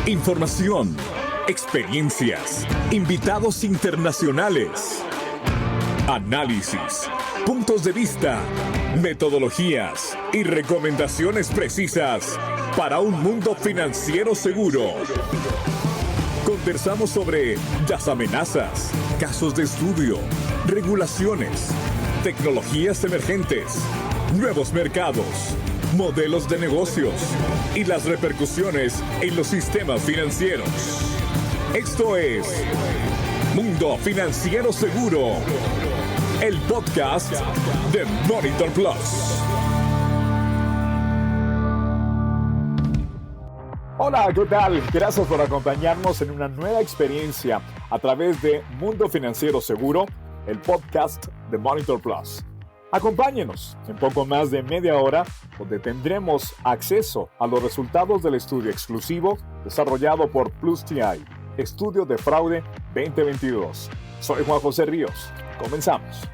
Información, experiencias, invitados internacionales, análisis, puntos de vista, metodologías y recomendaciones precisas para un mundo financiero seguro. Conversamos sobre las amenazas, casos de estudio, regulaciones, tecnologías emergentes, nuevos mercados, modelos de negocios y las repercusiones en los sistemas financieros. Esto es Mundo Financiero Seguro, el podcast de Monitor Plus. Hola, ¿qué tal? Gracias por acompañarnos en una nueva experiencia a través de Mundo Financiero Seguro, el podcast de Monitor Plus. Acompáñenos en poco más de media hora, donde tendremos acceso a los resultados del estudio exclusivo desarrollado por Plus TI, Estudio de Fraude 2022. Soy Juan José Ríos. Comenzamos.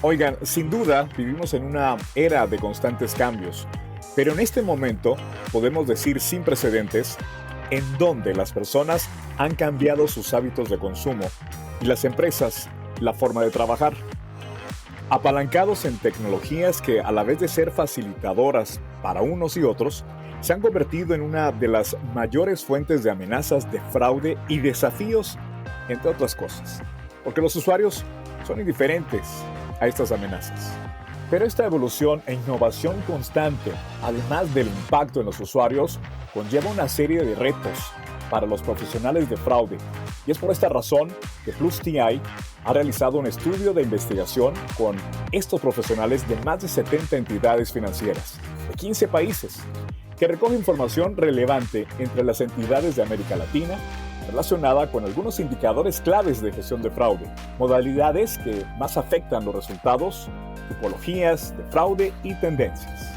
Oigan, sin duda vivimos en una era de constantes cambios, pero en este momento podemos decir sin precedentes en donde las personas han cambiado sus hábitos de consumo y las empresas la forma de trabajar. Apalancados en tecnologías que, a la vez de ser facilitadoras para unos y otros, se han convertido en una de las mayores fuentes de amenazas de fraude y desafíos, entre otras cosas, porque los usuarios son indiferentes a estas amenazas. Pero esta evolución e innovación constante, además del impacto en los usuarios, conlleva una serie de retos para los profesionales de fraude. Y es por esta razón que Plus TI ha realizado un estudio de investigación con estos profesionales de más de 70 entidades financieras de 15 países, que recoge información relevante entre las entidades de América Latina relacionada con algunos indicadores claves de gestión de fraude, modalidades que más afectan los resultados, tipologías de fraude y tendencias.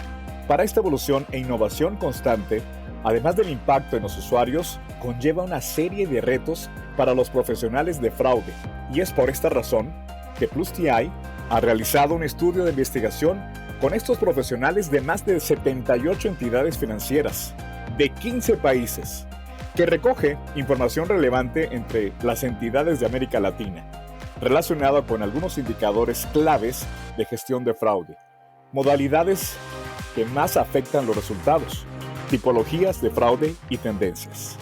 Para esta evolución e innovación constante, además del impacto en los usuarios, conlleva una serie de retos para los profesionales de fraude, y es por esta razón que Plus TI ha realizado un estudio de investigación con estos profesionales de más de 78 entidades financieras de 15 países, que recoge información relevante entre las entidades de América Latina, relacionada con algunos indicadores claves de gestión de fraude, modalidades que más afectan los resultados, tipologías de fraude y tendencias.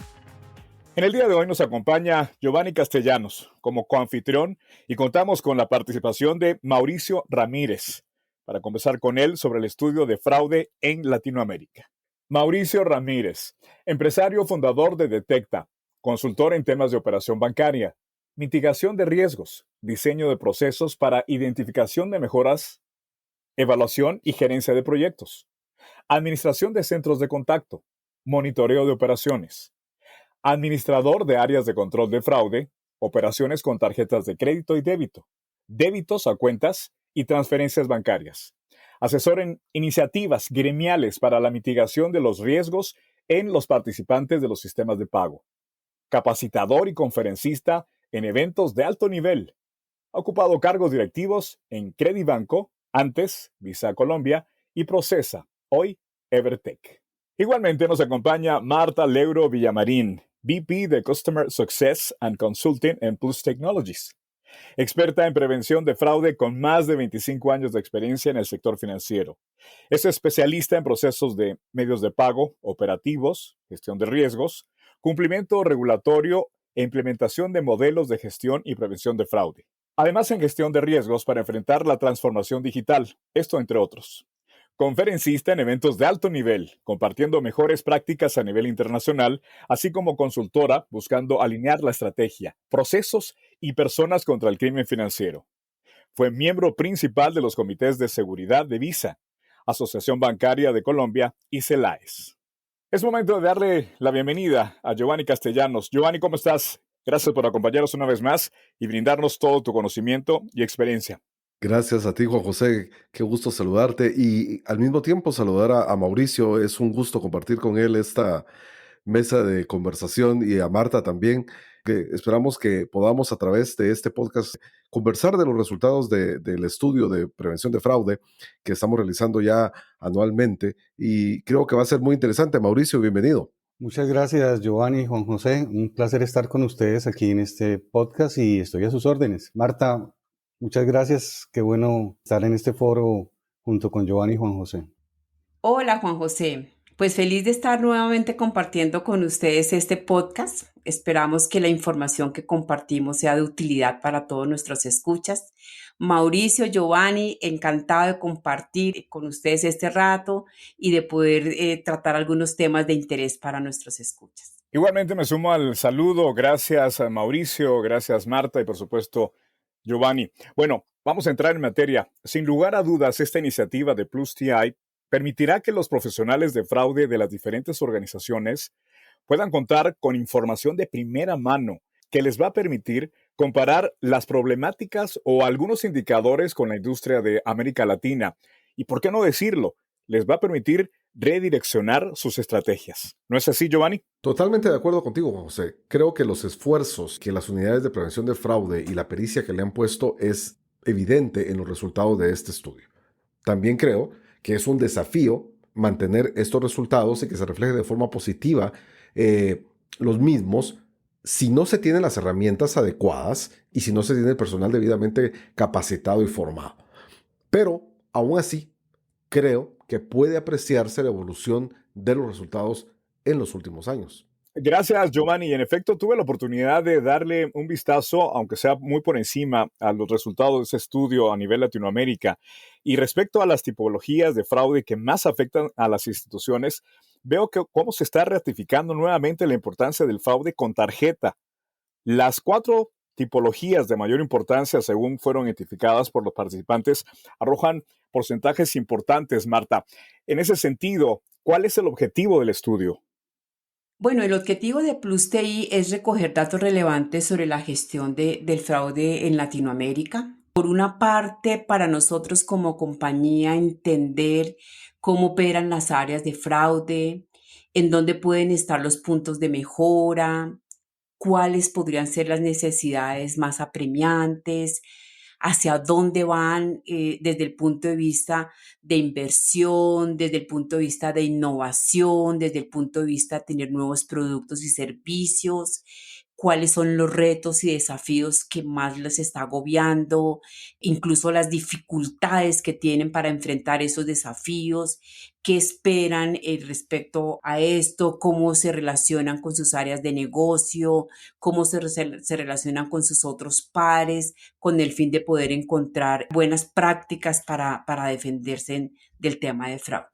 En el día de hoy nos acompaña Giovanni Castellanos como coanfitrión y contamos con la participación de Mauricio Ramírez para conversar con él sobre el estudio de fraude en Latinoamérica. Mauricio Ramírez, empresario fundador de Detecta, consultor en temas de operación bancaria, mitigación de riesgos, diseño de procesos para identificación de mejoras, evaluación y gerencia de proyectos, administración de centros de contacto, monitoreo de operaciones, administrador de áreas de control de fraude, operaciones con tarjetas de crédito y débito, débitos a cuentas y transferencias bancarias. Asesor en iniciativas gremiales para la mitigación de los riesgos en los participantes de los sistemas de pago. Capacitador y conferencista en eventos de alto nivel. Ha ocupado cargos directivos en Credibanco, antes Visa Colombia, y Procesa, hoy Evertec. Igualmente nos acompaña Marta Leuro Villamarín, VP de Customer Success and Consulting en Plus Technologies. Experta en prevención de fraude con más de 25 años de experiencia en el sector financiero. Es especialista en procesos de medios de pago, operativos, gestión de riesgos, cumplimiento regulatorio e implementación de modelos de gestión y prevención de fraude. Además, en gestión de riesgos para enfrentar la transformación digital, esto entre otros. Conferencista en eventos de alto nivel, compartiendo mejores prácticas a nivel internacional, así como consultora buscando alinear la estrategia, procesos y personas contra el crimen financiero. Fue miembro principal de los comités de seguridad de Visa, Asociación Bancaria de Colombia y CELAES. Es momento de darle la bienvenida a Giovanni Castellanos. Giovanni, ¿cómo estás? Gracias por acompañarnos una vez más y brindarnos todo tu conocimiento y experiencia. Gracias a ti, Juan José. Qué gusto saludarte y al mismo tiempo saludar a Mauricio. Es un gusto compartir con él esta mesa de conversación y a Marta también, que esperamos que podamos a través de este podcast conversar de los resultados del estudio de prevención de fraude que estamos realizando ya anualmente y creo que va a ser muy interesante. Mauricio, bienvenido. Muchas gracias, Giovanni y Juan José. Un placer estar con ustedes aquí en este podcast y estoy a sus órdenes. Marta, muchas gracias. Qué bueno estar en este foro junto con Giovanni y Juan José. Hola Juan José, pues feliz de estar nuevamente compartiendo con ustedes este podcast. Esperamos que la información que compartimos sea de utilidad para todos nuestros escuchas. Mauricio, Giovanni, encantado de compartir con ustedes este rato y de poder tratar algunos temas de interés para nuestros escuchas. Igualmente me sumo al saludo. Gracias a Mauricio, gracias Marta y por supuesto Giovanni. Bueno, vamos a entrar en materia. Sin lugar a dudas, esta iniciativa de Plus TI permitirá que los profesionales de fraude de las diferentes organizaciones puedan contar con información de primera mano que les va a permitir comparar las problemáticas o algunos indicadores con la industria de América Latina. Y por qué no decirlo, les va a permitir redireccionar sus estrategias. ¿No es así, Giovanni? Totalmente de acuerdo contigo, Juan José. Creo que los esfuerzos que las unidades de prevención de fraude y la pericia que le han puesto es evidente en los resultados de este estudio. También creo que es un desafío mantener estos resultados y que se refleje de forma positiva los mismos si no se tienen las herramientas adecuadas y si no se tiene el personal debidamente capacitado y formado. Pero, aún así, creo que puede apreciarse la evolución de los resultados en los últimos años. Gracias, Giovanni. En efecto, tuve la oportunidad de darle un vistazo, aunque sea muy por encima, a los resultados de ese estudio a nivel Latinoamérica. Y respecto a las tipologías de fraude que más afectan a las instituciones, veo que cómo se está ratificando nuevamente la importancia del fraude con tarjeta. Las 4 tipologías de mayor importancia, según fueron identificadas por los participantes, arrojan porcentajes importantes, Marta. En ese sentido, ¿cuál es el objetivo del estudio? Bueno, el objetivo de Plus TI es recoger datos relevantes sobre la gestión del fraude en Latinoamérica. Por una parte, para nosotros como compañía, entender cómo operan las áreas de fraude, en dónde pueden estar los puntos de mejora, cuáles podrían ser las necesidades más apremiantes, hacia dónde van desde el punto de vista de inversión, desde el punto de vista de innovación, desde el punto de vista de tener nuevos productos y servicios, cuáles son los retos y desafíos que más les está agobiando, incluso las dificultades que tienen para enfrentar esos desafíos, qué esperan respecto a esto, cómo se relacionan con sus áreas de negocio, cómo se relacionan con sus otros pares, con el fin de poder encontrar buenas prácticas para defenderse del tema de fraude.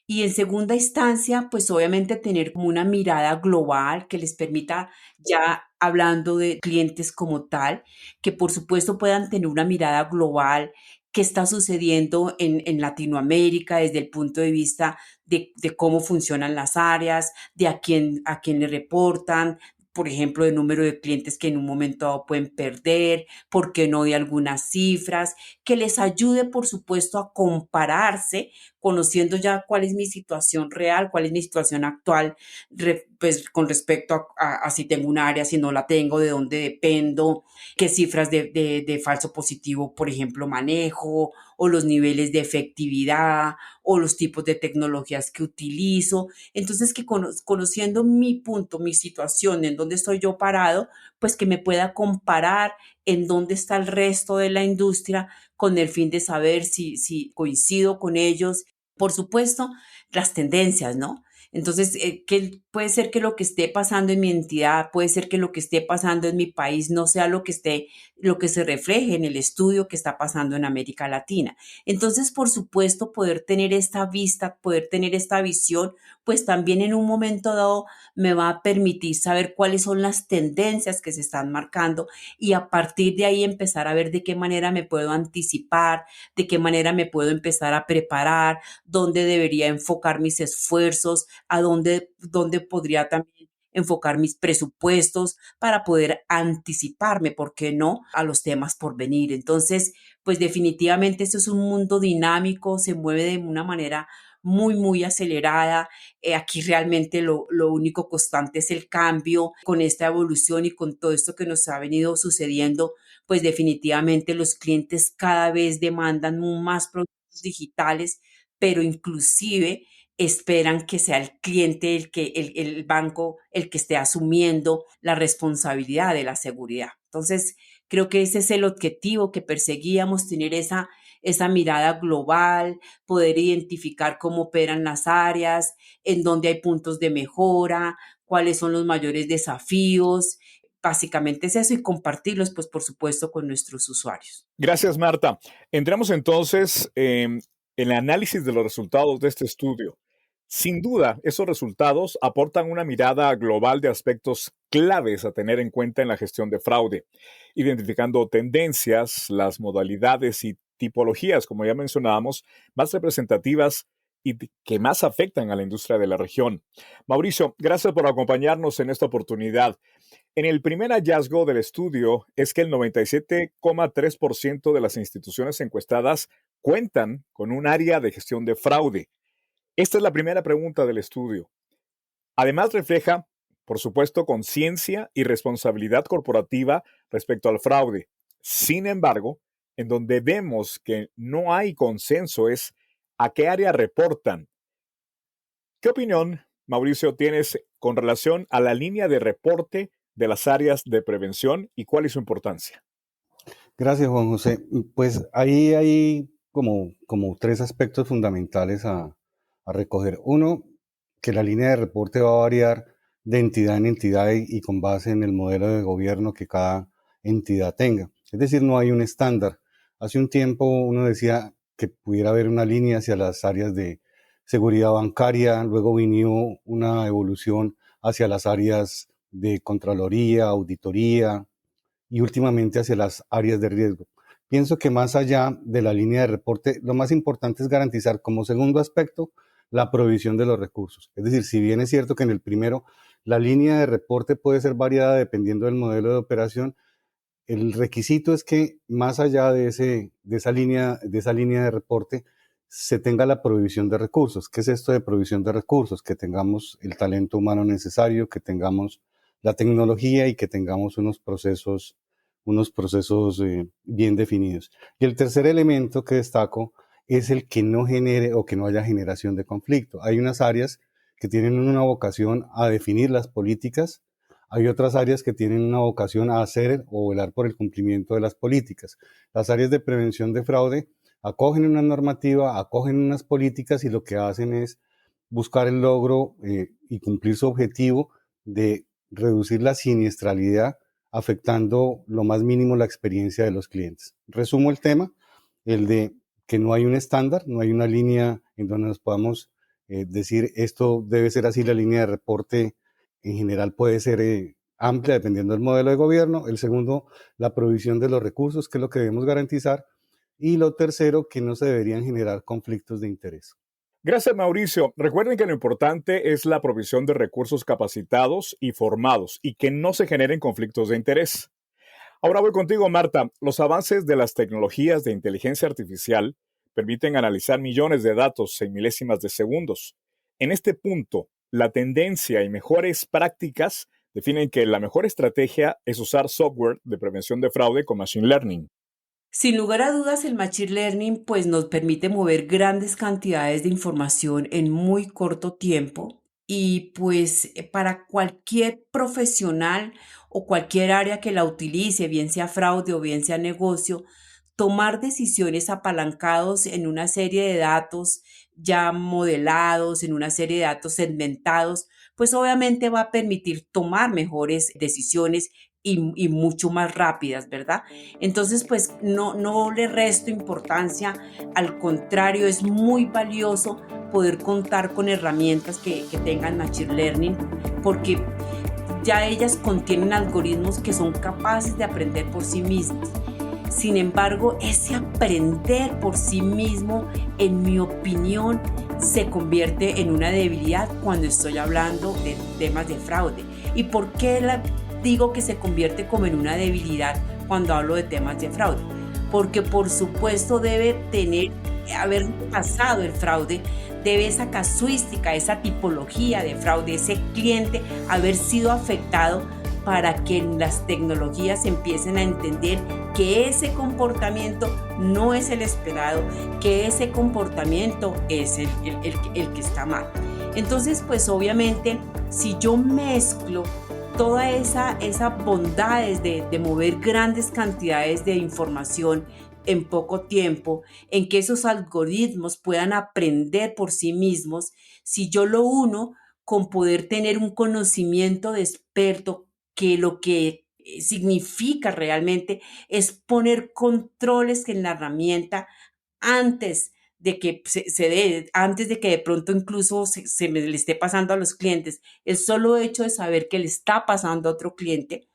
Y en segunda instancia, pues obviamente tener como una mirada global que les permita, ya hablando de clientes como tal, que por supuesto puedan tener una mirada global qué está sucediendo en Latinoamérica desde el punto de vista de cómo funcionan las áreas, de a quién le reportan, por ejemplo, de número de clientes que en un momento dado pueden perder, por qué no de algunas cifras, que les ayude, por supuesto, a compararse conociendo ya cuál es mi situación real, cuál es mi situación actual, pues con respecto a si tengo un área, si no la tengo, de dónde dependo, qué cifras de falso positivo, por ejemplo, manejo, o los niveles de efectividad, o los tipos de tecnologías que utilizo. Entonces, que conociendo mi punto, mi situación, en dónde estoy yo parado, pues que me pueda comparar en dónde está el resto de la industria con el fin de saber si coincido con ellos. Por supuesto, las tendencias, ¿no? Entonces, que puede ser que lo que esté pasando en mi entidad, puede ser que lo que esté pasando en mi país no sea lo que se refleje en el estudio que está pasando en América Latina. Entonces, por supuesto, poder tener esta vista, poder tener esta visión, pues también en un momento dado me va a permitir saber cuáles son las tendencias que se están marcando y a partir de ahí empezar a ver de qué manera me puedo anticipar, de qué manera me puedo empezar a preparar, dónde debería enfocar mis esfuerzos, a dónde podría también enfocar mis presupuestos para poder anticiparme, ¿por qué no?, a los temas por venir. Entonces, pues definitivamente esto es un mundo dinámico, se mueve de una manera muy, muy acelerada. Aquí realmente lo único constante es el cambio. Con esta evolución y con todo esto que nos ha venido sucediendo, pues definitivamente los clientes cada vez demandan más productos digitales, pero inclusive esperan que sea el cliente, el banco, el que esté asumiendo la responsabilidad de la seguridad. Entonces, creo que ese es el objetivo que perseguíamos, tener esa mirada global, poder identificar cómo operan las áreas, en dónde hay puntos de mejora, cuáles son los mayores desafíos. Básicamente es eso, y compartirlos, pues, por supuesto, con nuestros usuarios. Gracias, Marta. Entramos entonces en el análisis de los resultados de este estudio. Sin duda, esos resultados aportan una mirada global de aspectos claves a tener en cuenta en la gestión de fraude, identificando tendencias, las modalidades y tipologías, como ya mencionábamos, más representativas y que más afectan a la industria de la región. Mauricio, gracias por acompañarnos en esta oportunidad. En el primer hallazgo del estudio es que el 97,3% de las instituciones encuestadas cuentan con un área de gestión de fraude. Esta es la primera pregunta del estudio. Además, refleja, por supuesto, conciencia y responsabilidad corporativa respecto al fraude. Sin embargo, en donde vemos que no hay consenso es a qué área reportan. ¿Qué opinión, Mauricio, tienes con relación a la línea de reporte de las áreas de prevención y cuál es su importancia? Gracias, Juan José. Pues ahí hay como 3 aspectos fundamentales a recoger. Uno, que la línea de reporte va a variar de entidad en entidad y con base en el modelo de gobierno que cada entidad tenga. Es decir, no hay un estándar. Hace un tiempo uno decía que pudiera haber una línea hacia las áreas de seguridad bancaria, luego vino una evolución hacia las áreas de Contraloría, Auditoría y últimamente hacia las áreas de riesgo. Pienso que más allá de la línea de reporte, lo más importante es garantizar como segundo aspecto la provisión de los recursos. Es decir, si bien es cierto que en el primero la línea de reporte puede ser variada dependiendo del modelo de operación, el requisito es que más allá de esa línea de reporte se tenga la provisión de recursos. ¿Qué es esto de provisión de recursos? Que tengamos el talento humano necesario, que tengamos la tecnología y que tengamos unos procesos bien definidos. Y el tercer elemento que destaco es el que no genere o que no haya generación de conflicto. Hay unas áreas que tienen una vocación a definir las políticas, hay otras áreas que tienen una vocación a hacer o velar por el cumplimiento de las políticas. Las áreas de prevención de fraude acogen una normativa, acogen unas políticas y lo que hacen es buscar el logro y cumplir su objetivo de reducir la siniestralidad, afectando lo más mínimo la experiencia de los clientes. Resumo el tema, el de que no hay un estándar, no hay una línea en donde nos podamos decir esto debe ser así. La línea de reporte en general puede ser amplia dependiendo del modelo de gobierno. El segundo, la provisión de los recursos, que es lo que debemos garantizar. Y lo tercero, que no se deberían generar conflictos de interés. Gracias, Mauricio. Recuerden que lo importante es la provisión de recursos capacitados y formados y que no se generen conflictos de interés. Ahora voy contigo, Marta. Los avances de las tecnologías de inteligencia artificial permiten analizar millones de datos en milésimas de segundos. En este punto, la tendencia y mejores prácticas definen que la mejor estrategia es usar software de prevención de fraude con Machine Learning. Sin lugar a dudas, el Machine Learning pues, nos permite mover grandes cantidades de información en muy corto tiempo y pues para cualquier profesional o cualquier área que la utilice, bien sea fraude o bien sea negocio, tomar decisiones apalancados en una serie de datos ya modelados, en una serie de datos segmentados, pues obviamente va a permitir tomar mejores decisiones y mucho más rápidas, ¿verdad? Entonces, pues no le resto importancia, al contrario, es muy valioso poder contar con herramientas que tengan Machine Learning, porque ya ellas contienen algoritmos que son capaces de aprender por sí mismos. Sin embargo, ese aprender por sí mismo, en mi opinión, se convierte en una debilidad cuando estoy hablando de temas de fraude. ¿Y por qué digo que se convierte como en una debilidad cuando hablo de temas de fraude? Porque por supuesto debe haber pasado el fraude, debe esa casuística, esa tipología de fraude, ese cliente haber sido afectado para que las tecnologías empiecen a entender que ese comportamiento no es el esperado, que ese comportamiento es el que está mal. Entonces, pues obviamente, si yo mezclo toda esa bondades de mover grandes cantidades de información en poco tiempo, en que esos algoritmos puedan aprender por sí mismos, si yo lo uno con poder tener un conocimiento de experto, que lo que significa realmente es poner controles en la herramienta antes de que se dé, antes de que de pronto incluso se me le esté pasando a los clientes. El solo hecho de saber que le está pasando a otro cliente,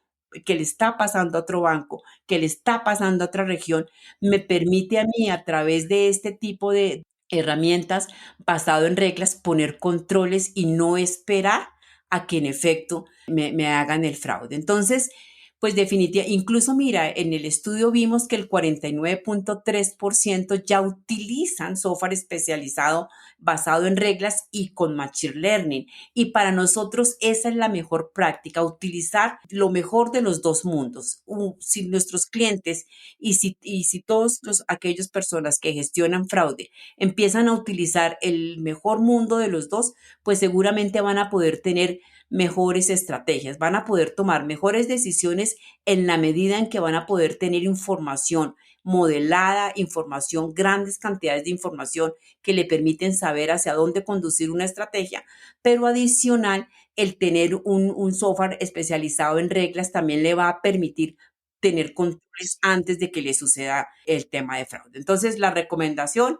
que le está pasando a otro banco, que le está pasando a otra región, me permite a mí, a través de este tipo de herramientas basado en reglas, poner controles y no esperar a que en efecto me hagan el fraude. Entonces, pues definitivamente, incluso mira, en el estudio vimos que el 49.3% ya utilizan software especializado basado en reglas y con Machine Learning. Y para nosotros esa es la mejor práctica, utilizar lo mejor de los dos mundos. Si nuestros clientes y si todos aquellas personas que gestionan fraude empiezan a utilizar el mejor mundo de los dos, pues seguramente van a poder tener mejores estrategias, van a poder tomar mejores decisiones en la medida en que van a poder tener información modelada, información, grandes cantidades de información que le permiten saber hacia dónde conducir una estrategia, pero adicional, el tener un software especializado en reglas también le va a permitir tener controles antes de que le suceda el tema de fraude. Entonces, la recomendación,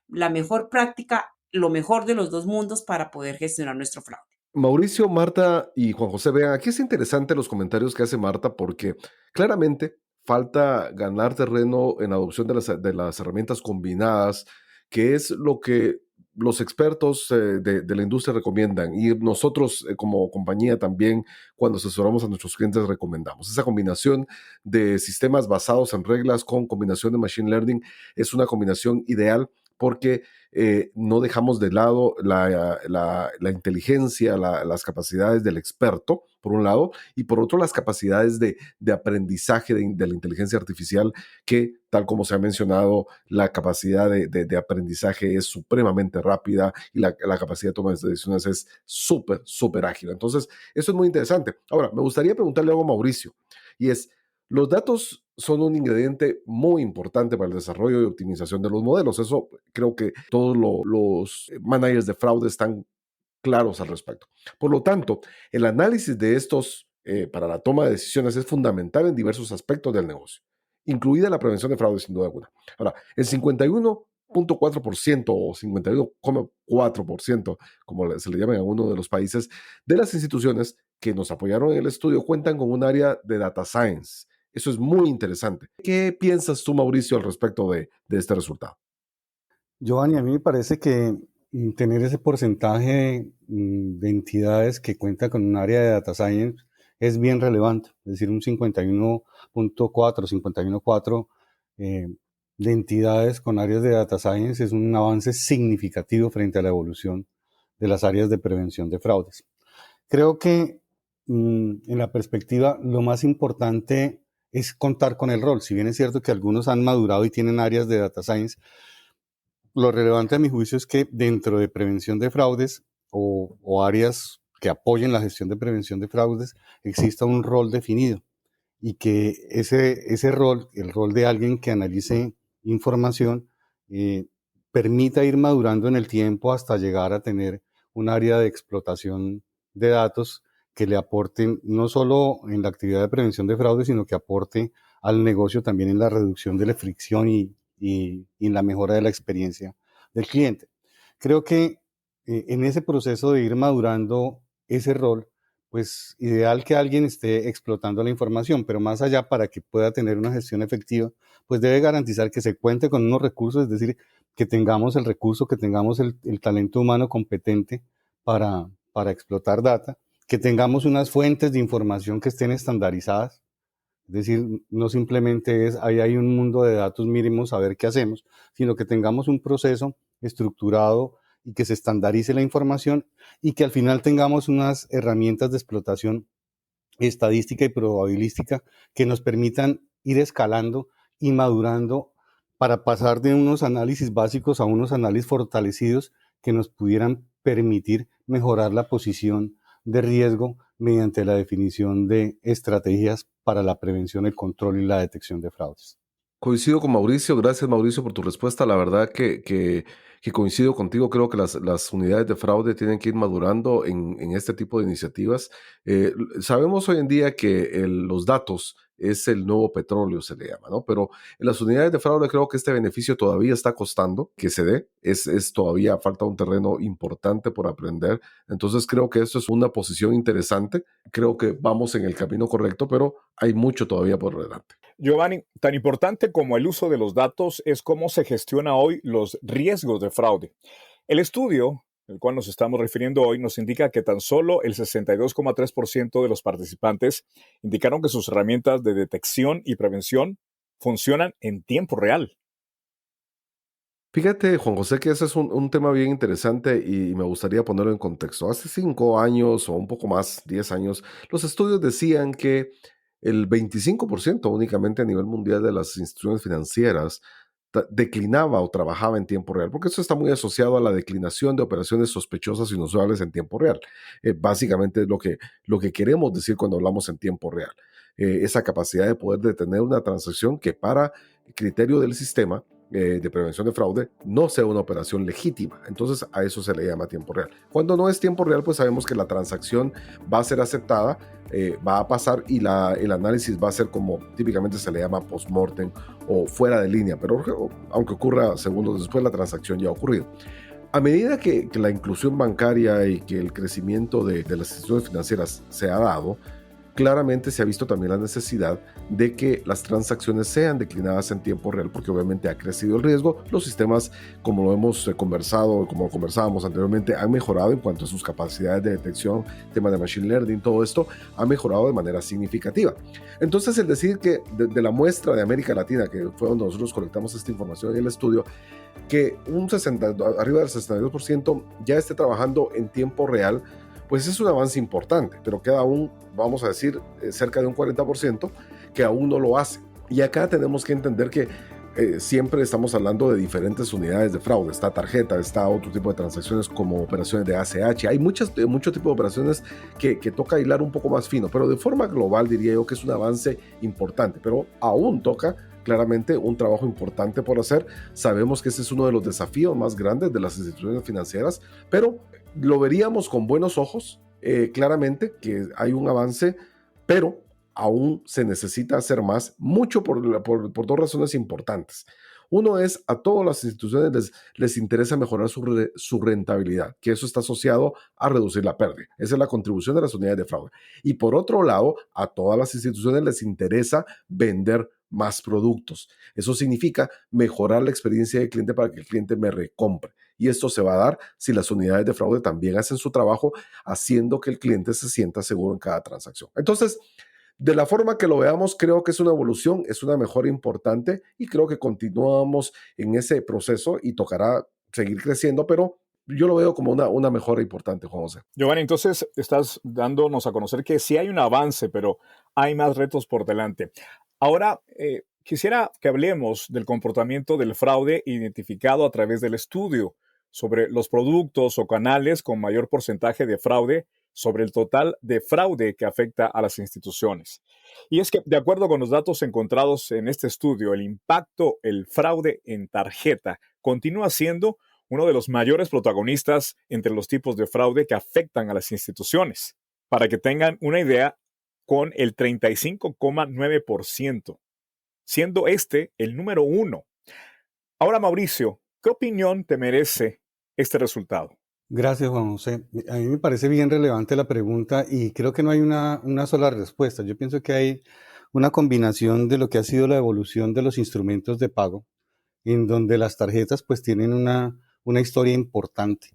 la mejor práctica, lo mejor de los dos mundos para poder gestionar nuestro fraude. Mauricio, Marta y Juan José, vean, aquí es interesante los comentarios que hace Marta porque claramente falta ganar terreno en adopción de las herramientas combinadas, que es lo que los expertos de la industria recomiendan y nosotros como compañía también cuando asesoramos a nuestros clientes recomendamos. Esa combinación de sistemas basados en reglas con combinación de machine learning es una combinación ideal porque no dejamos de lado la inteligencia, las capacidades del experto, por un lado, y por otro las capacidades de aprendizaje de la inteligencia artificial, que tal como se ha mencionado, la capacidad de aprendizaje es supremamente rápida y la capacidad de toma de decisiones es súper, súper ágil. Entonces, eso es muy interesante. Ahora, me gustaría preguntarle algo a Mauricio, y es, los datos son un ingrediente muy importante para el desarrollo y optimización de los modelos. Eso creo que todos los managers de fraude están claros al respecto. Por lo tanto, el análisis de estos para la toma de decisiones es fundamental en diversos aspectos del negocio, incluida la prevención de fraude sin duda alguna. Ahora, el 51.4% o 51,4%, como se le llama en alguno de los países, de las instituciones que nos apoyaron en el estudio cuentan con un área de data science. Eso es muy interesante. ¿Qué piensas tú, Mauricio, al respecto de este resultado? Giovanni, a mí me parece que tener ese porcentaje de entidades que cuentan con un área de data science es bien relevante. Es decir, un 51.4, 51.4 de entidades con áreas de data science es un avance significativo frente a la evolución de las áreas de prevención de fraudes. Creo que en la perspectiva lo más importante es contar con el rol. Si bien es cierto que algunos han madurado y tienen áreas de data science, lo relevante a mi juicio es que dentro de prevención de fraudes o áreas que apoyen la gestión de prevención de fraudes, exista un rol definido y que ese rol, el rol de alguien que analice información, permita ir madurando en el tiempo hasta llegar a tener un área de explotación de datos que le aporten no solo en la actividad de prevención de fraude, sino que aporte al negocio también en la reducción de la fricción y en la mejora de la experiencia del cliente. Creo que en ese proceso de ir madurando ese rol, pues ideal que alguien esté explotando la información, pero más allá para que pueda tener una gestión efectiva, pues debe garantizar que se cuente con unos recursos, es decir, que tengamos el recurso, que tengamos el talento humano competente para explotar data, que tengamos unas fuentes de información que estén estandarizadas, es decir, no simplemente es ahí hay un mundo de datos mínimos a ver qué hacemos, sino que tengamos un proceso estructurado y que se estandarice la información y que al final tengamos unas herramientas de explotación estadística y probabilística que nos permitan ir escalando y madurando para pasar de unos análisis básicos a unos análisis fortalecidos que nos pudieran permitir mejorar la posición de riesgo mediante la definición de estrategias para la prevención, el control y la detección de fraudes. Coincido con Mauricio, gracias Mauricio por tu respuesta. La verdad que coincido contigo, creo que las unidades de fraude tienen que ir madurando en este tipo de iniciativas. Sabemos hoy en día que los datos es el nuevo petróleo, se le llama, ¿no? Pero en las unidades de fraude creo que este beneficio todavía está costando que se dé, es todavía falta un terreno importante por aprender. Entonces creo que esto es una posición interesante, creo que vamos en el camino correcto, pero hay mucho todavía por delante. Giovanni, tan importante como el uso de los datos es cómo se gestiona hoy los riesgos de fraude. El estudio al cual nos estamos refiriendo hoy nos indica que tan solo el 62,3% de los participantes indicaron que sus herramientas de detección y prevención funcionan en tiempo real. Fíjate, Juan José, que ese es un tema bien interesante y me gustaría ponerlo en contexto. Hace 5 años o un poco más, 10 años, los estudios decían que el 25% únicamente a nivel mundial de las instituciones financieras declinaba o trabajaba en tiempo real, porque eso está muy asociado a la declinación de operaciones sospechosas e inusuales en tiempo real. Básicamente es lo que queremos decir cuando hablamos en tiempo real. Esa capacidad de poder detener una transacción que para criterio del sistema de prevención de fraude no sea una operación legítima. Entonces a eso se le llama tiempo real. Cuando no es tiempo real, pues sabemos que la transacción va a ser aceptada, va a pasar y el análisis va a ser como típicamente se le llama post-mortem o fuera de línea, pero aunque ocurra segundos después, la transacción ya ha ocurrido. A medida que la inclusión bancaria y que el crecimiento de las instituciones financieras se ha dado, claramente se ha visto también la necesidad de que las transacciones sean declinadas en tiempo real, porque obviamente ha crecido el riesgo. Los sistemas, como lo hemos conversado, como conversábamos anteriormente, han mejorado en cuanto a sus capacidades de detección, tema de machine learning, todo esto ha mejorado de manera significativa. Entonces, el decir que de la muestra de América Latina, que fue donde nosotros colectamos esta información en el estudio, que arriba del 62% ya esté trabajando en tiempo real, pues es un avance importante, pero queda aún, vamos a decir, cerca de un 40% que aún no lo hace. Y acá tenemos que entender que siempre estamos hablando de diferentes unidades de fraude. Está tarjeta, está otro tipo de transacciones como operaciones de ACH. Hay mucho tipo de operaciones que toca hilar un poco más fino, pero de forma global diría yo que es un avance importante, pero aún toca claramente un trabajo importante por hacer. Sabemos que ese es uno de los desafíos más grandes de las instituciones financieras, pero lo veríamos con buenos ojos, claramente que hay un avance, pero aún se necesita hacer más, mucho por dos razones importantes. Uno es, a todas las instituciones les interesa mejorar su rentabilidad, que eso está asociado a reducir la pérdida. Esa es la contribución de las unidades de fraude. Y por otro lado, a todas las instituciones les interesa vender más productos. Eso significa mejorar la experiencia del cliente para que el cliente me recompre. Y esto se va a dar si las unidades de fraude también hacen su trabajo, haciendo que el cliente se sienta seguro en cada transacción. Entonces, de la forma que lo veamos, creo que es una evolución, es una mejora importante y creo que continuamos en ese proceso y tocará seguir creciendo, pero yo lo veo como una mejora importante, Juan José. Giovanni, entonces estás dándonos a conocer que sí hay un avance, pero hay más retos por delante. Ahora, quisiera que hablemos del comportamiento del fraude identificado a través del estudio sobre los productos o canales con mayor porcentaje de fraude sobre el total de fraude que afecta a las instituciones. Y es que, de acuerdo con los datos encontrados en este estudio, el fraude en tarjeta continúa siendo uno de los mayores protagonistas entre los tipos de fraude que afectan a las instituciones. Para que tengan una idea, con el 35,9%, siendo este el número 1. Ahora, Mauricio, ¿qué opinión te merece este resultado? Gracias, Juan José. A mí me parece bien relevante la pregunta y creo que no hay una sola respuesta. Yo pienso que hay una combinación de lo que ha sido la evolución de los instrumentos de pago, en donde las tarjetas pues tienen una historia importante.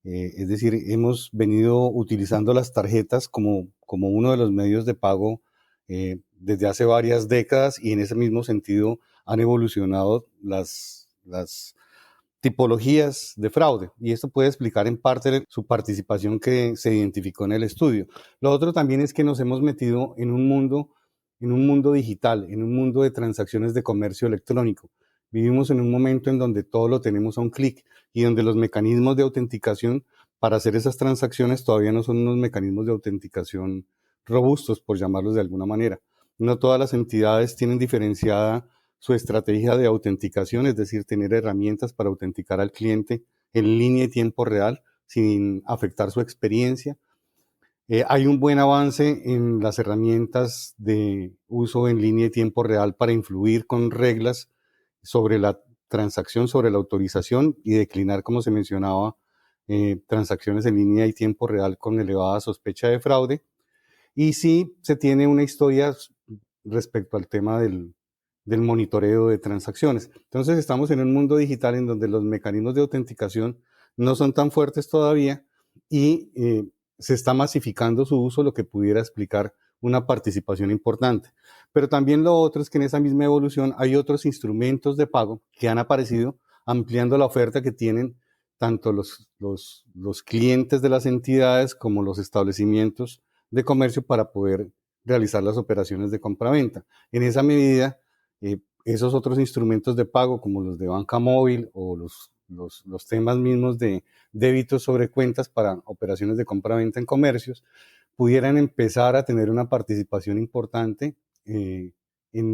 Es decir, hemos venido utilizando las tarjetas como uno de los medios de pago desde hace varias décadas y en ese mismo sentido han evolucionado las tipologías de fraude y esto puede explicar en parte su participación que se identificó en el estudio. Lo otro también es que nos hemos metido en un mundo en un mundo digital, en un mundo de transacciones de comercio electrónico. Vivimos en un momento en donde todo lo tenemos a un clic y donde los mecanismos de autenticación para hacer esas transacciones todavía no son unos mecanismos de autenticación robustos, por llamarlos de alguna manera. No todas las entidades tienen diferenciada su estrategia de autenticación, es decir, tener herramientas para autenticar al cliente en línea y tiempo real sin afectar su experiencia. Hay un buen avance en las herramientas de uso en línea y tiempo real para influir con reglas sobre la transacción, sobre la autorización y declinar, como se mencionaba, transacciones en línea y tiempo real con elevada sospecha de fraude. Y sí se tiene una historia respecto al tema del monitoreo de transacciones. Entonces estamos en un mundo digital en donde los mecanismos de autenticación no son tan fuertes todavía y se está masificando su uso, lo que pudiera explicar una participación importante. Pero también lo otro es que en esa misma evolución hay otros instrumentos de pago que han aparecido ampliando la oferta que tienen tanto los clientes de las entidades como los establecimientos de comercio para poder realizar las operaciones de compra-venta. En esa medida, esos otros instrumentos de pago como los de banca móvil o los temas mismos de débitos sobre cuentas para operaciones de compra-venta en comercios pudieran empezar a tener una participación importante en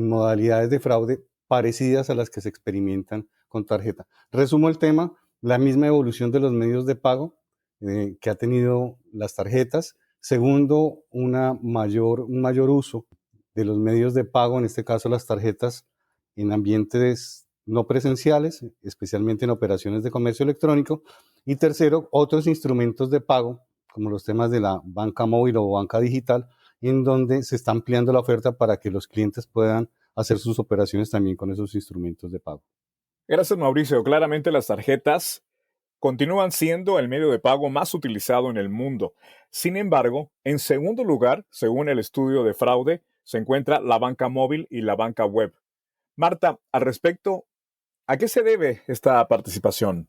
modalidades de fraude parecidas a las que se experimentan con tarjeta. Resumo el tema, la misma evolución de los medios de pago que ha tenido las tarjetas. Segundo, un mayor uso de los medios de pago, en este caso las tarjetas, en ambientes no presenciales, especialmente en operaciones de comercio electrónico. Y tercero, otros instrumentos de pago, como los temas de la banca móvil o banca digital, en donde se está ampliando la oferta para que los clientes puedan hacer sus operaciones también con esos instrumentos de pago. Gracias, Mauricio. Claramente las tarjetas continúan siendo el medio de pago más utilizado en el mundo. Sin embargo, en segundo lugar, según el estudio de fraude, se encuentra la banca móvil y la banca web. Marta, al respecto, ¿a qué se debe esta participación?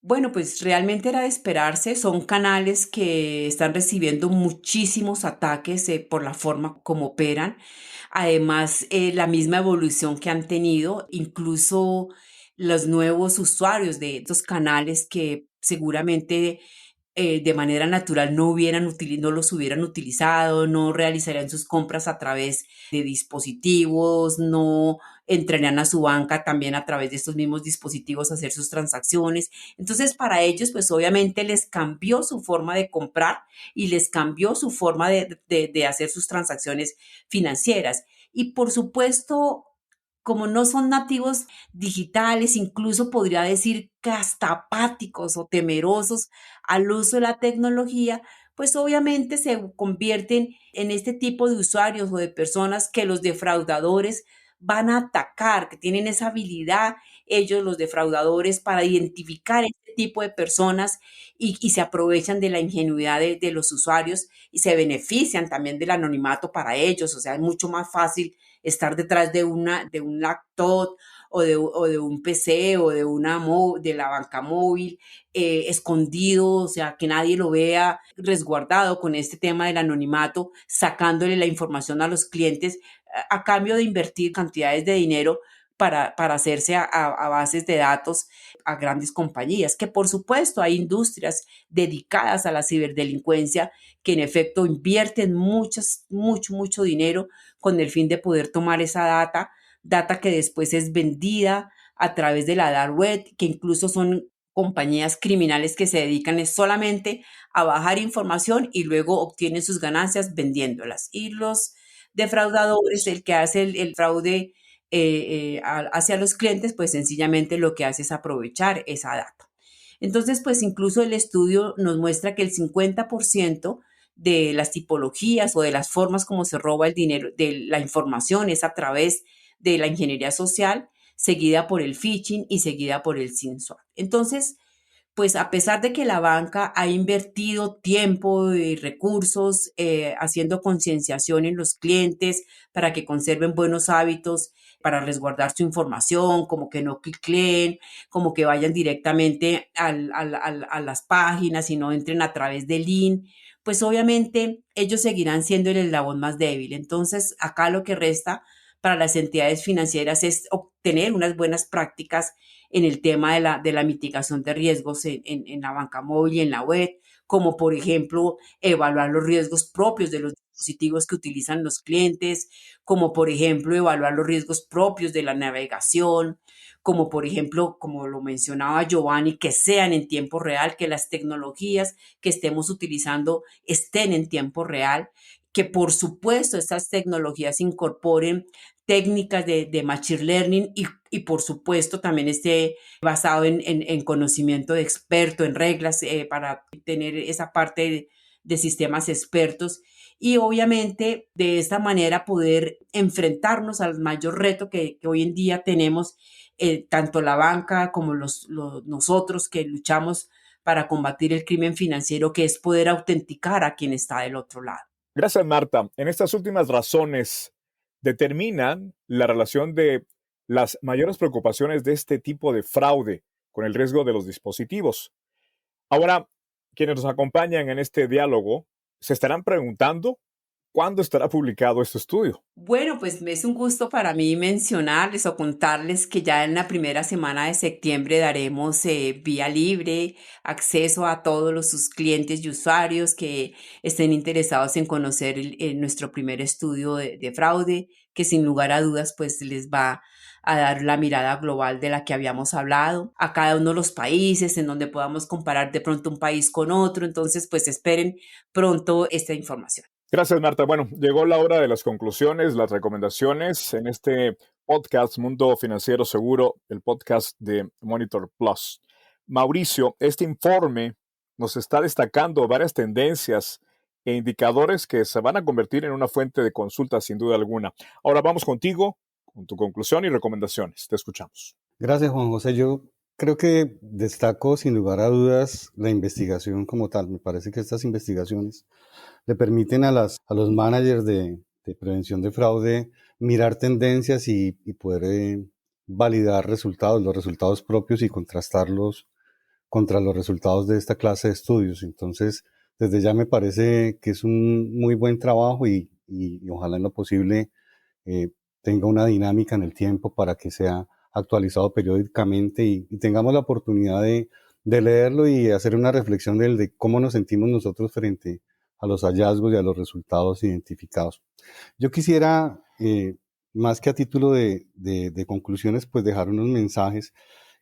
Bueno, pues realmente era de esperarse. Son canales que están recibiendo muchísimos ataques por la forma como operan. Además, la misma evolución que han tenido, incluso los nuevos usuarios de estos canales que seguramente de manera natural no los hubieran utilizado, no realizarían sus compras a través de dispositivos, no entrarían a su banca también a través de estos mismos dispositivos a hacer sus transacciones. Entonces, para ellos, pues obviamente les cambió su forma de comprar y les cambió su forma de hacer sus transacciones financieras. Y por supuesto, como no son nativos digitales, incluso podría decir que hasta apáticos o temerosos al uso de la tecnología, pues obviamente se convierten en este tipo de usuarios o de personas que los defraudadores van a atacar, que tienen esa habilidad, ellos los defraudadores, para identificar este tipo de personas y se aprovechan de la ingenuidad de los usuarios y se benefician también del anonimato para ellos. O sea, es mucho más fácil estar detrás de un laptop o de un PC o de la banca móvil, escondido, o sea, que nadie lo vea, resguardado con este tema del anonimato, sacándole la información a los clientes a cambio de invertir cantidades de dinero para hacerse a bases de datos a grandes compañías, que por supuesto hay industrias dedicadas a la ciberdelincuencia que en efecto invierten mucho dinero con el fin de poder tomar esa data que después es vendida a través de la dark web, que incluso son compañías criminales que se dedican solamente a bajar información y luego obtienen sus ganancias vendiéndolas. Y los defraudadores, el que hace el fraude hacia los clientes, pues sencillamente lo que hace es aprovechar esa data. Entonces, pues incluso el estudio nos muestra que el 50% de las tipologías o de las formas como se roba el dinero, de la información, es a través de la ingeniería social, seguida por el phishing y seguida por el SIM swap. Entonces, pues a pesar de que la banca ha invertido tiempo y recursos haciendo concienciación en los clientes para que conserven buenos hábitos, para resguardar su información, como que no clicleen, como que vayan directamente a las páginas y no entren a través del link, pues obviamente ellos seguirán siendo el eslabón más débil. Entonces, acá lo que resta para las entidades financieras es obtener unas buenas prácticas en el tema de la mitigación de riesgos en la banca móvil y en la web, como por ejemplo evaluar los riesgos propios de los dispositivos que utilizan los clientes, como por ejemplo evaluar los riesgos propios de la navegación, como por ejemplo, como lo mencionaba Giovanni, que sean en tiempo real, que las tecnologías que estemos utilizando estén en tiempo real, que por supuesto estas tecnologías incorporen técnicas de machine learning y por supuesto también esté basado en conocimiento de experto, en reglas para tener esa parte de sistemas expertos y obviamente de esta manera poder enfrentarnos al mayor reto que hoy en día tenemos, tanto la banca como nosotros que luchamos para combatir el crimen financiero, que es poder autenticar a quien está del otro lado. Gracias, Marta. En estas últimas razones determinan la relación de las mayores preocupaciones de este tipo de fraude con el riesgo de los dispositivos. Ahora, quienes nos acompañan en este diálogo se estarán preguntando cuándo estará publicado este estudio. Bueno, pues es un gusto para mí mencionarles o contarles que ya en la primera semana de septiembre daremos vía libre acceso a todos sus clientes y usuarios que estén interesados en conocer nuestro primer estudio de fraude, que sin lugar a dudas pues les va a dar la mirada global de la que habíamos hablado a cada uno de los países en donde podamos comparar de pronto un país con otro. Entonces, pues esperen pronto esta información. Gracias, Marta. Bueno, llegó la hora de las conclusiones, las recomendaciones en este podcast Mundo Financiero Seguro, el podcast de Monitor Plus. Mauricio, este informe nos está destacando varias tendencias e indicadores que se van a convertir en una fuente de consulta sin duda alguna. Ahora vamos contigo con tu conclusión y recomendaciones. Te escuchamos. Gracias, Juan José. Yo creo que destaco sin lugar a dudas la investigación como tal. Me parece que estas investigaciones le permiten a los managers de prevención de fraude mirar tendencias y poder validar resultados, los resultados propios y contrastarlos contra los resultados de esta clase de estudios. Entonces, desde ya me parece que es un muy buen trabajo y ojalá en lo posible tenga una dinámica en el tiempo para que sea actualizado periódicamente y tengamos la oportunidad de leerlo y hacer una reflexión de cómo nos sentimos nosotros frente a los hallazgos y a los resultados identificados. Yo quisiera, más que a título de conclusiones, pues dejar unos mensajes.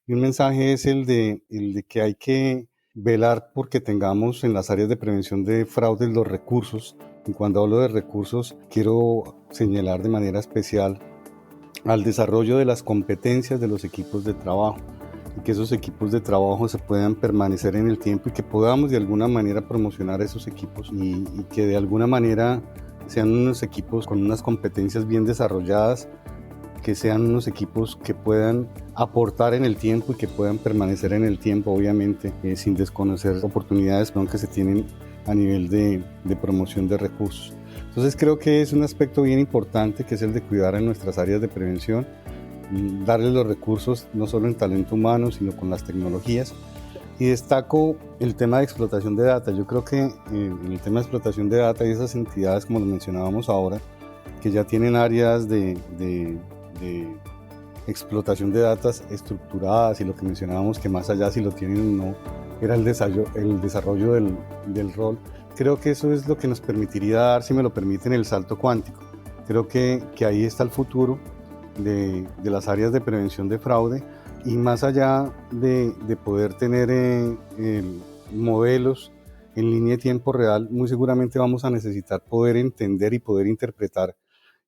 Y un mensaje es el de que hay que velar porque tengamos en las áreas de prevención de fraudes los recursos. Y cuando hablo de recursos, quiero señalar de manera especial al desarrollo de las competencias de los equipos de trabajo y que esos equipos de trabajo se puedan permanecer en el tiempo y que podamos de alguna manera promocionar esos equipos y que de alguna manera sean unos equipos con unas competencias bien desarrolladas, que sean unos equipos que puedan aportar en el tiempo y que puedan permanecer en el tiempo, obviamente, sin desconocer oportunidades que se tienen a nivel de promoción de recursos. Entonces creo que es un aspecto bien importante que es el de cuidar en nuestras áreas de prevención, darle los recursos no solo en talento humano, sino con las tecnologías. Y destaco el tema de explotación de data. Yo creo que en el tema de explotación de data hay esas entidades, como lo mencionábamos ahora, que ya tienen áreas de explotación de datas estructuradas y lo que mencionábamos que más allá si lo tienen o no era el desarrollo del rol. Creo que eso es lo que nos permitiría dar, si me lo permiten, el salto cuántico. Creo que ahí está el futuro de las áreas de prevención de fraude y más allá de poder tener modelos en línea de tiempo real, muy seguramente vamos a necesitar poder entender y poder interpretar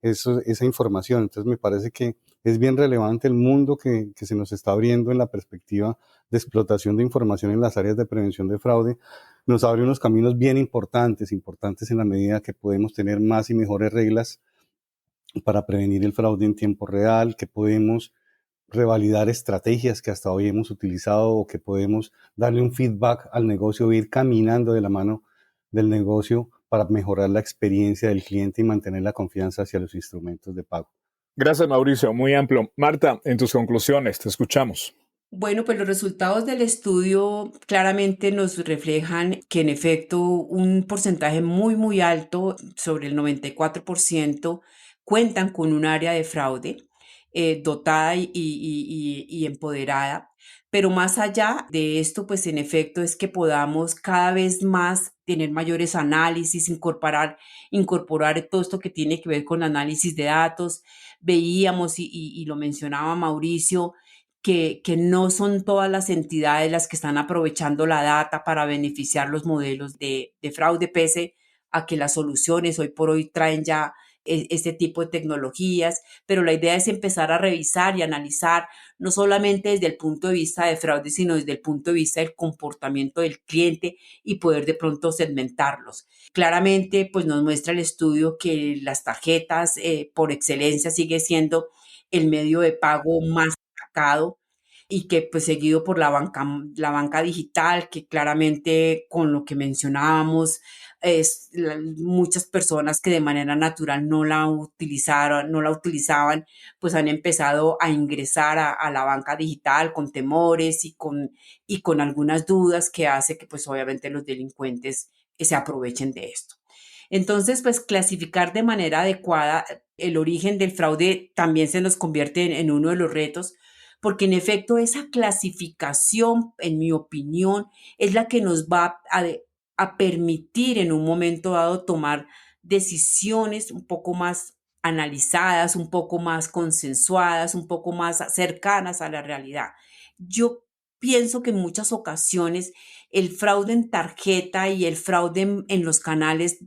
esa información. Entonces me parece que es bien relevante el mundo que se nos está abriendo en la perspectiva de explotación de información en las áreas de prevención de fraude. Nos abre unos caminos bien importantes en la medida que podemos tener más y mejores reglas para prevenir el fraude en tiempo real, que podemos revalidar estrategias que hasta hoy hemos utilizado o que podemos darle un feedback al negocio e ir caminando de la mano del negocio para mejorar la experiencia del cliente y mantener la confianza hacia los instrumentos de pago. Gracias, Mauricio. Muy amplio. Marta, en tus conclusiones, te escuchamos. Bueno, pues los resultados del estudio claramente nos reflejan que en efecto un porcentaje muy, muy alto, sobre el 94%, cuentan con un área de fraude dotada y empoderada. Pero más allá de esto, pues en efecto es que podamos cada vez más tener mayores análisis, incorporar todo esto que tiene que ver con análisis de datos. Veíamos y lo mencionaba Mauricio, que no son todas las entidades las que están aprovechando la data para beneficiar los modelos de fraude, pese a que las soluciones hoy por hoy traen ya este tipo de tecnologías, pero la idea es empezar a revisar y analizar no solamente desde el punto de vista de fraude, sino desde el punto de vista del comportamiento del cliente y poder de pronto segmentarlos. Claramente, pues nos muestra el estudio que las tarjetas por excelencia sigue siendo el medio de pago más destacado y que pues seguido por la banca digital, que claramente con lo que mencionábamos, muchas personas que de manera natural no la utilizaban, pues han empezado a ingresar a la banca digital con temores y con algunas dudas que hace que pues obviamente los delincuentes se aprovechen de esto. Entonces, pues clasificar de manera adecuada el origen del fraude también se nos convierte en uno de los retos, porque en efecto esa clasificación, en mi opinión, es la que nos va a permitir en un momento dado tomar decisiones un poco más analizadas, un poco más consensuadas, un poco más cercanas a la realidad. Yo pienso que en muchas ocasiones el fraude en tarjeta y el fraude en los canales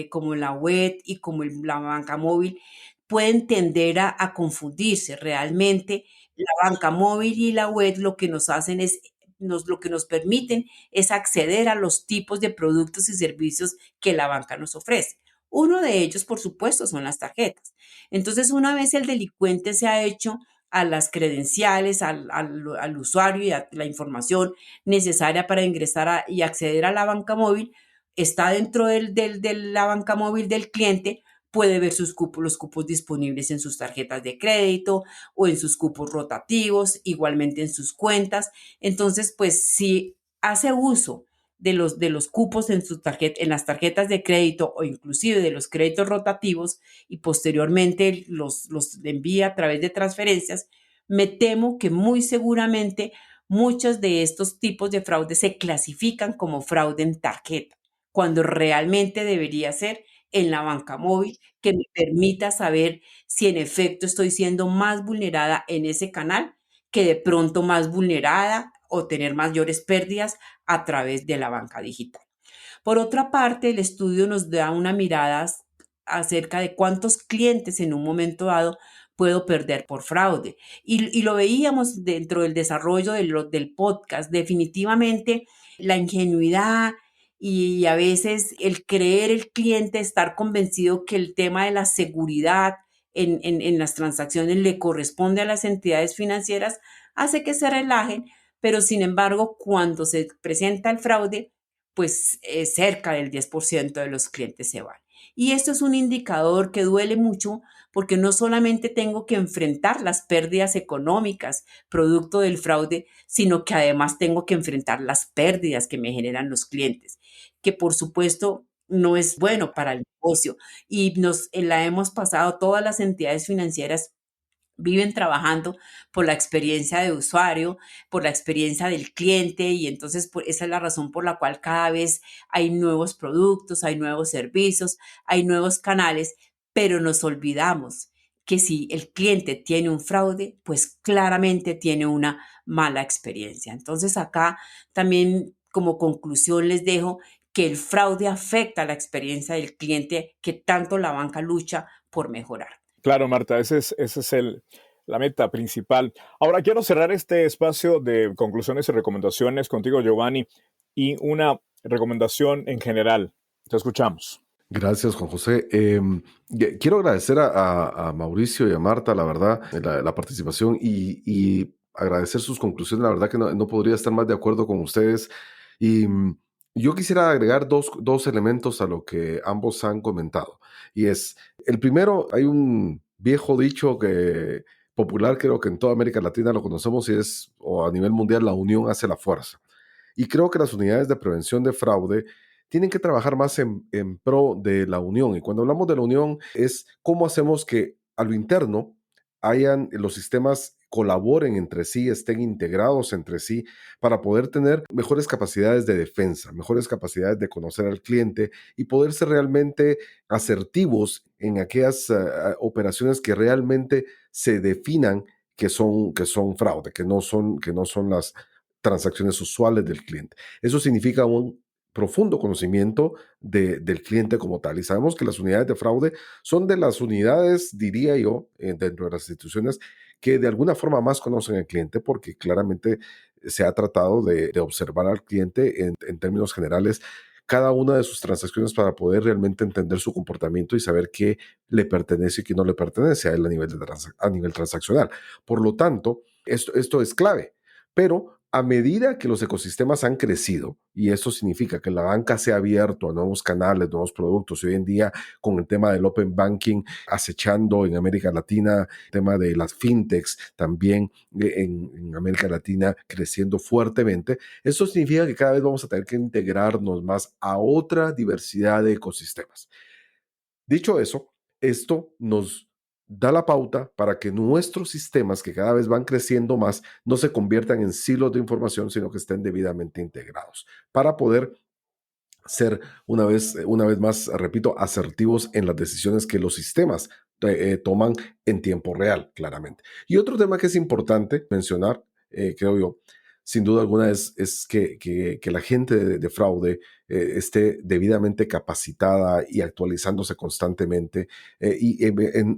como la web y como la banca móvil pueden tender a confundirse. Realmente la banca móvil y la web lo que nos hacen es, lo que nos permiten es acceder a los tipos de productos y servicios que la banca nos ofrece. Uno de ellos, por supuesto, son las tarjetas. Entonces, una vez el delincuente se ha hecho a las credenciales, al usuario y a la información necesaria para ingresar y acceder a la banca móvil, está dentro de la banca móvil del cliente, puede ver los cupos disponibles en sus tarjetas de crédito o en sus cupos rotativos, igualmente en sus cuentas. Entonces, pues si hace uso de los cupos en las tarjetas de crédito o inclusive de los créditos rotativos y posteriormente los envía a través de transferencias, me temo que muy seguramente muchos de estos tipos de fraude se clasifican como fraude en tarjeta, cuando realmente debería ser en la banca móvil que me permita saber si en efecto estoy siendo más vulnerada en ese canal que de pronto más vulnerada o tener mayores pérdidas a través de la banca digital. Por otra parte, el estudio nos da una mirada acerca de cuántos clientes en un momento dado puedo perder por fraude. Y lo veíamos dentro del desarrollo del podcast. Definitivamente la ingenuidad y a veces el creer el cliente, estar convencido que el tema de la seguridad en las transacciones le corresponde a las entidades financieras, hace que se relajen, pero sin embargo, cuando se presenta el fraude, pues cerca del 10% de los clientes se van. Y esto es un indicador que duele mucho porque no solamente tengo que enfrentar las pérdidas económicas producto del fraude, sino que además tengo que enfrentar las pérdidas que me generan los clientes, que por supuesto no es bueno para el negocio. Y la hemos pasado, todas las entidades financieras viven trabajando por la experiencia de usuario, por la experiencia del cliente y entonces esa es la razón por la cual cada vez hay nuevos productos, hay nuevos servicios, hay nuevos canales, pero nos olvidamos que si el cliente tiene un fraude, pues claramente tiene una mala experiencia. Entonces acá también como conclusión les dejo que el fraude afecta la experiencia del cliente que tanto la banca lucha por mejorar. Claro, Marta, ese es la meta principal. Ahora quiero cerrar este espacio de conclusiones y recomendaciones contigo, Giovanni, y una recomendación en general. Te escuchamos. Gracias, Juan José. Quiero agradecer a Mauricio y a Marta, la verdad, la participación y agradecer sus conclusiones. La verdad que no podría estar más de acuerdo con ustedes. Y yo quisiera agregar dos elementos a lo que ambos han comentado. Y es, el primero, hay un viejo dicho que popular, creo que en toda América Latina lo conocemos o a nivel mundial, la unión hace la fuerza. Y creo que las unidades de prevención de fraude tienen que trabajar más en pro de la unión. Y cuando hablamos de la unión es cómo hacemos que a lo interno los sistemas colaboren entre sí, estén integrados entre sí para poder tener mejores capacidades de defensa, mejores capacidades de conocer al cliente y poder ser realmente asertivos en aquellas operaciones que realmente se definan que son fraude, que no son las transacciones usuales del cliente. Eso significa un profundo conocimiento del cliente como tal. Y sabemos que las unidades de fraude son de las unidades, diría yo, dentro de las instituciones que de alguna forma más conocen al cliente, porque claramente se ha tratado de observar al cliente en términos generales cada una de sus transacciones para poder realmente entender su comportamiento y saber qué le pertenece y qué no le pertenece a él a nivel transaccional. Por lo tanto, esto es clave. Pero a medida que los ecosistemas han crecido, y eso significa que la banca se ha abierto a nuevos canales, nuevos productos, y hoy en día con el tema del Open Banking acechando en América Latina, el tema de las fintechs también en América Latina creciendo fuertemente, eso significa que cada vez vamos a tener que integrarnos más a otra diversidad de ecosistemas. Dicho eso, esto nos da la pauta para que nuestros sistemas, que cada vez van creciendo más, no se conviertan en silos de información, sino que estén debidamente integrados para poder ser una vez más, repito, asertivos en las decisiones que los sistemas toman en tiempo real, claramente. Y otro tema que es importante mencionar, creo yo, sin duda alguna, es que la gente de fraude esté debidamente capacitada y actualizándose constantemente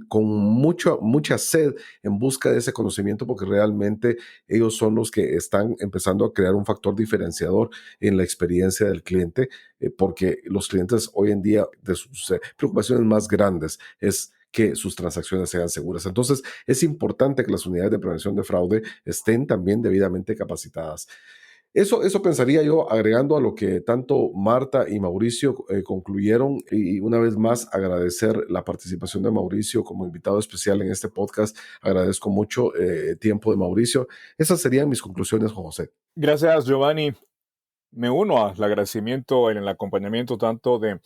con mucha sed en busca de ese conocimiento, porque realmente ellos son los que están empezando a crear un factor diferenciador en la experiencia del cliente, porque los clientes hoy en día, de sus preocupaciones más grandes es que sus transacciones sean seguras. Entonces, es importante que las unidades de prevención de fraude estén también debidamente capacitadas. Eso pensaría yo, agregando a lo que tanto Marta y Mauricio concluyeron, y una vez más agradecer la participación de Mauricio como invitado especial en este podcast. Agradezco mucho el tiempo de Mauricio. Esas serían mis conclusiones, Juan José. Gracias, Giovanni. Me uno al agradecimiento en el acompañamiento tanto de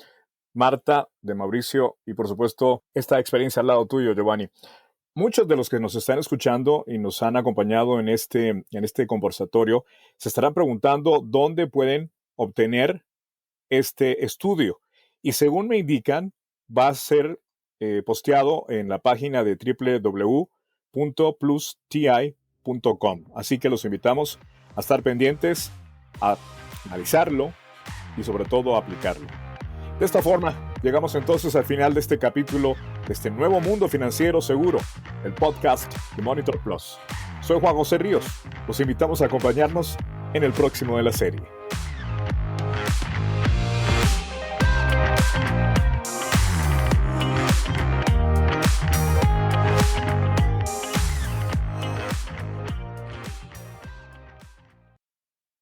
Marta, de Mauricio y por supuesto esta experiencia al lado tuyo, Giovanni. Muchos de los que nos están escuchando y nos han acompañado en este conversatorio se estarán preguntando dónde pueden obtener este estudio. Y según me indican, va a ser posteado en la página de www.plusti.com. Así que los invitamos a estar pendientes, a analizarlo y sobre todo a aplicarlo. De esta forma, llegamos entonces al final de este capítulo de este nuevo mundo financiero seguro, el podcast de Monitor Plus. Soy Juan José Ríos. Los invitamos a acompañarnos en el próximo de la serie.